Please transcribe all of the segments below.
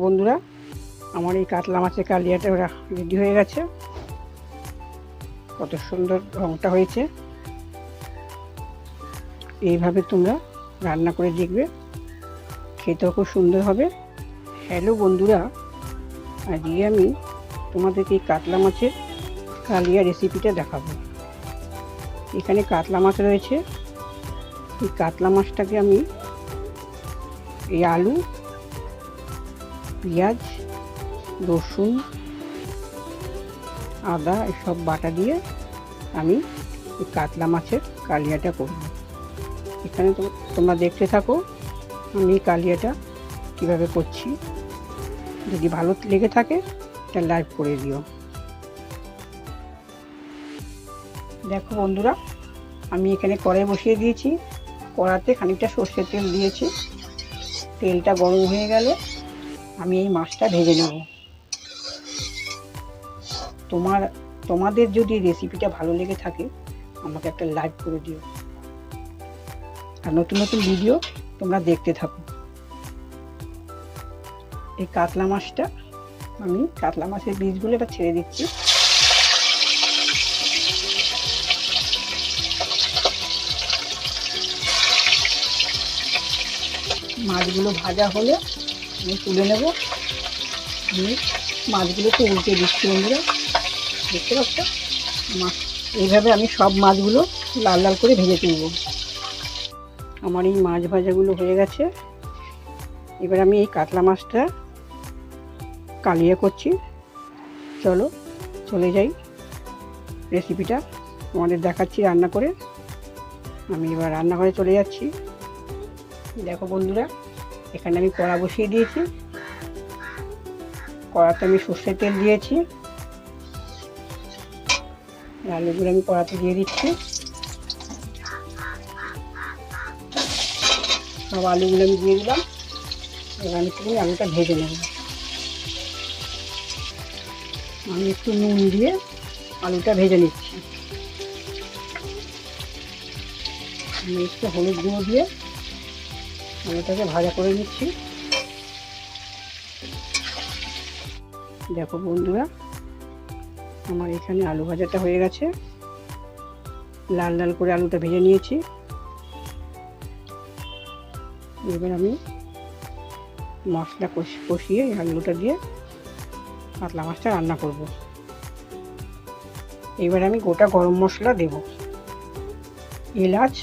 বন্ধুরা, আমার এই কাতলা মাছের কালিয়াটা রেডি হয়ে গেছে। কত সুন্দর রংটা হয়েছে। এইভাবে তোমরা রান্না করে দেখবে, খেতেও খুব সুন্দর হবে। হ্যালো বন্ধুরা, আজকে আমি তোমাদেরকে এই কাতলা মাছের কালিয়া রেসিপিটা দেখাবো। এখানে কাতলা মাছ রয়েছে। এই কাতলা মাছটাকে আমি এই আলু, পেঁয়াজ, রসুন, আদা এসব বাটা দিয়ে আমি এই কাতলা মাছের কালিয়াটা করব। এখানে তোমরা দেখতে থাকো আমি এই কালিয়াটা কীভাবে করছি। যদি ভালো লেগে থাকে এটা লাইক করে দিও। দেখো বন্ধুরা, আমি এখানে কড়াই বসিয়ে দিয়েছি। কড়াতে খানিকটা সর্ষের তেল দিয়েছি। তেলটা গরম হয়ে গেলে আমি এই মাছটা ভেজে নেব। তোমাদের যদি রেসিপিটা ভালো লেগে থাকে আমাকে একটা লাইক করে দিও, আর নতুন নতুন ভিডিও তোমরা দেখতে থাকো। এই কাতলা মাছটা আমি কাতলা মাছের বীজগুলো এবার ছেড়ে দিচ্ছি। মাছগুলো ভাজা হলে আমি তুলে নেব। আমি মাছগুলোকে উল্টে দিচ্ছি বন্ধুরা, দেখতে পাচ্ছ? এইভাবে আমি সব মাছগুলো লাল লাল করে ভেজে তুলব। আমার এই মাছ ভাজাগুলো হয়ে গেছে। এবার আমি এই কাতলা মাছটা কালিয়া করছি। চলো চলে যাই, রেসিপিটা তোমাদের দেখাচ্ছি রান্না করে। আমি এবার রান্নাঘরে চলে যাচ্ছি। দেখো বন্ধুরা, এখানে আমি কড়া বসিয়ে দিয়েছি। কড়াতে আমি সর্ষের তেল দিয়েছি। আলুগুলো আমি কড়াতে দিয়ে দিচ্ছি। সব আলুগুলো আমি দিয়ে দিলাম। এবার আমি একটু আলুটা ভেজে নেব। আমি একটু নুন দিয়ে আলুটা ভেজে নিচ্ছি। আমি একটু হলুদ গুঁড়ো দিয়ে আলুটাকে ভাজা করে নিচ্ছি। দেখো বন্ধুরা, আমার এখানে আলু ভাজাটা হয়ে গেছে। লাল লাল করে আলুটা ভেজে নিয়েছি। এবার আমি মশলা কষিয়ে আলুটা দিয়ে কাতলা মাছটা রান্না করব। এবার আমি গোটা গরম মশলা দেব, এলাচ,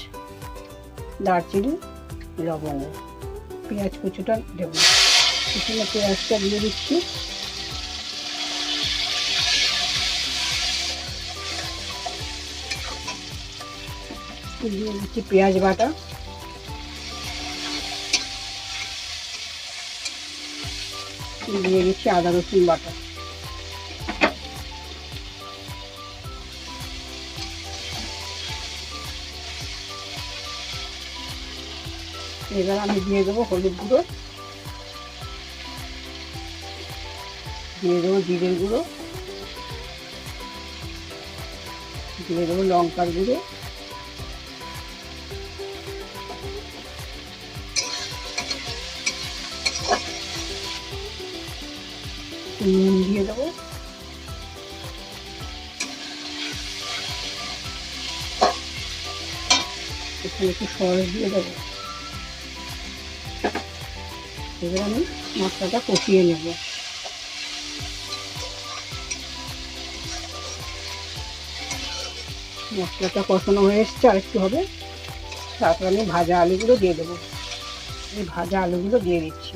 দারচিনি, লবঙ্গ, পেঁয়াজ কুচুটা দেব। এখানে পেঁয়াজটা দিয়ে দিচ্ছি। দিয়ে দিচ্ছি পেঁয়াজ বাটা। দিয়ে দিচ্ছি আদা রসুন বাটা। এবার আমি দিয়ে দেবো হলুদ গুঁড়ো, দিয়ে দেবো জিরের গুঁড়ো, দিয়ে দেবো লঙ্কার গুঁড়ো, নুন দিয়ে দেবো, এখানে একটু সস দিয়ে দেবো। এবার আমি মশলাটা কষিয়ে নেব। মশলাটা কষানো হয়ে এসছে, আর একটু হবে। তারপর আমি ভাজা আলুগুলো দিয়ে দেবো। এই ভাজা আলুগুলো দিয়ে দিচ্ছি।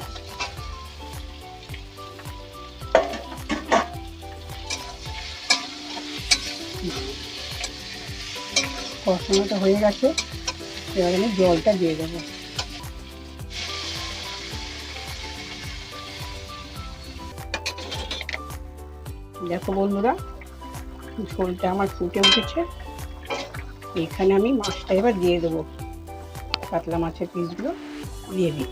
কষানোটা হয়ে গেছে। এবার আমি জলটা দিয়ে দেবো। দেখো বন্ধুরা, ঝোলটা আমার ফুটে উঠেছে। এখানে আমি মাছটা এবার দিয়ে দেবো। কাতলা মাছের পিসগুলো দিয়ে দিই।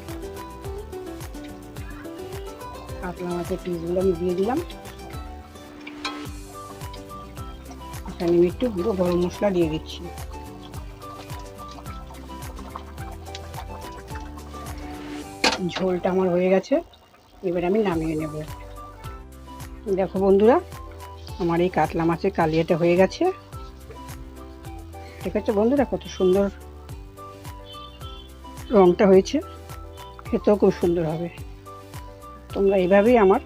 কাতলা মাছের পিসগুলো আমি দিয়ে দিলাম। এখানে আমি একটু গুঁড়ো গরম মশলা দিয়ে দিচ্ছি। ঝোলটা আমার হয়ে গেছে। এবার আমি নামিয়ে নেব। দেখো বন্ধুরা, আমার এই কাতলা মাছের কালিয়াটা হয়ে গেছে। ঠিক আছে বন্ধুরা, কত সুন্দর রঙটা হয়েছে, খেতেও খুব সুন্দর হবে। তোমরা এইভাবেই আমার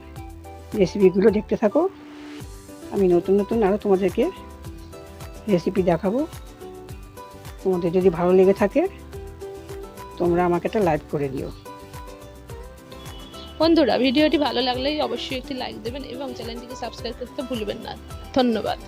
রেসিপিগুলো দেখতে থাকো। আমি নতুন নতুন আরও তোমাদেরকে রেসিপি দেখাবো। তোমাদের যদি ভালো লেগে থাকে তোমরা আমাকে একটা লাইক করে দিও। বন্ধুরা, ভিডিওটি ভালো লাগলে অবশ্যই একটি লাইক দেবেন এবং চ্যানেলটিকে সাবস্ক্রাইব করতে ভুলবেন না। ধন্যবাদ।